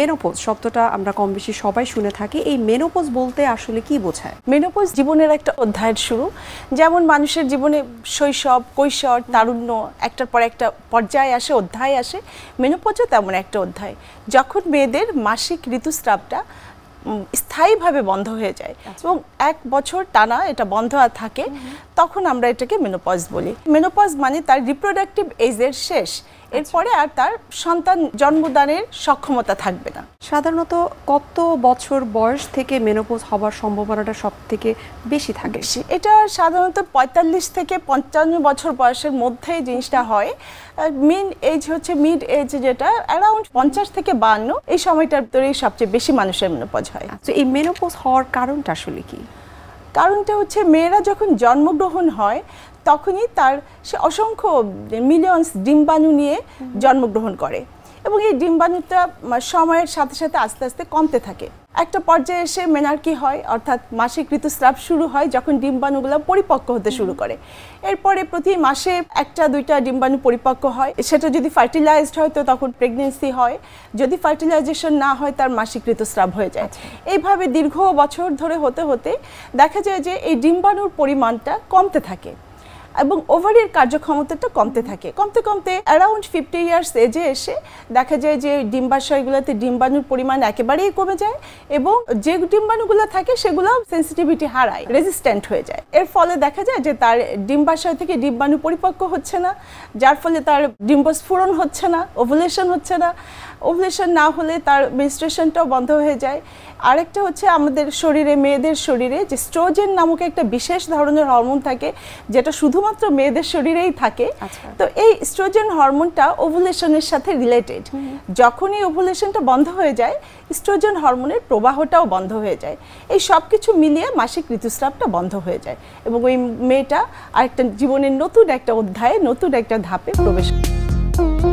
Menopause শব্দটা আমরা কম বেশি সবাই শুনে থাকি। এই মেনোপজ বলতে আসলে কি বোঝায়? মেনোপজ জীবনের একটা অধ্যায়ের শুরু। যেমন মানুষের জীবনে শৈশব, কৈশোর, তারুণ্য একটার পর একটা পর্যায়ে আসে, অধ্যায় আসে, মেনোপজও তেমন একটা অধ্যায়। যখন মেয়েদের মাসিক ঋতুস্রাবটা স্থায়ীভাবে বন্ধ হয়ে যায় এবং 1 বছর টানা এটা বন্ধ থাকে, তখন আমরা এটাকে মেনোপজ বলি। মেনোপজ মানে তার রিপ্রোডাক্টিভ এজের শেষ, এরপরে আর তার সন্তান জন্মদানের সক্ষমতা থাকবে না। সাধারণত কত বছর বয়স থেকে মেনোপজ হবার সম্ভাবনাটা সব থেকে বেশি থাকে? এটা সাধারণত 45 থেকে 55 বছর বয়সের মধ্যে জিনিসটা হয়। মেন এজ হচ্ছে মিড এজ, যেটা অ্যারাউন্ড 50 থেকে 52, এই সময়টার ভিতরেই সবচেয়ে বেশি মানুষের মেনোপজ হয়। তো এই মেনোপজ হওয়ার কারণটা আসলে কি? কারণটা হচ্ছে মেয়েরা যখন জন্মগ্রহণ হয় তখনই সে অসংখ্য মিলিয়নস ডিম্বাণু নিয়ে জন্মগ্রহণ করে এবং এই ডিম্বাণুটা সময়ের সাথে সাথে আস্তে আস্তে কমতে থাকে। একটা পর্যায়ে এসে মেনার্কি হয়, অর্থাৎ মাসিক ঋতুস্রাব শুরু হয় যখন ডিম্বাণুগুলো পরিপক্ক হতে শুরু করে। এরপরে প্রতি মাসে 1-2টা ডিম্বাণু পরিপক্ক হয়, সেটা যদি ফার্টিলাইজড হয় তো তখন প্রেগনেন্সি হয়, যদি ফার্টিলাইজেশন না হয় তার মাসিক ঋতুস্রাব হয়ে যায়। এইভাবে দীর্ঘ বছর ধরে হতে হতে দেখা যায় যে এই ডিম্বাণুর পরিমাণটা কমতে থাকে এবং ওভারির কার্যক্ষমতাটা কমতে থাকে। কমতে কমতে অ্যারাউন্ড 50 ইয়ার্স এজে এসে দেখা যায় যে ডিম্বাশয়গুলোতে ডিম্বাণুর পরিমাণ একেবারেই কমে যায় এবং যে ডিম্বাণুগুলো থাকে সেগুলো সেন্সিটিভিটি হারায়, রেজিস্ট্যান্ট হয়ে যায়। এর ফলে দেখা যায় যে তার ডিম্বাশয় থেকে ডিম্বাণু পরিপক্ক হচ্ছে না, যার ফলে তার ডিম্বস্ফুরণ হচ্ছে না, ওভুলেশন হচ্ছে না। ওভুলেশন না হলে তার মেনস্ট্রুয়েশনটাও বন্ধ হয়ে যায়। আরেকটা হচ্ছে আমাদের শরীরে, মেয়েদের শরীরে যে স্ট্রোজেন নামক একটা বিশেষ ধরনের হরমোন থাকে, যেটা শুধুমাত্র মেয়েদের শরীরেই থাকে। তো এই স্ট্রোজেন হরমোনটা ওভুলেশনের সাথে রিলেটেড। যখনই ওভুলেশনটা বন্ধ হয়ে যায়, স্ট্রোজেন হরমোনের প্রবাহটাও বন্ধ হয়ে যায়। এই সব কিছু মিলিয়ে মাসিক ঋতুস্রাবটা বন্ধ হয়ে যায় এবং ওই মেয়েটা আরেকটা জীবনের নতুন একটা অধ্যায়ে, নতুন একটা ধাপে প্রবেশ করে।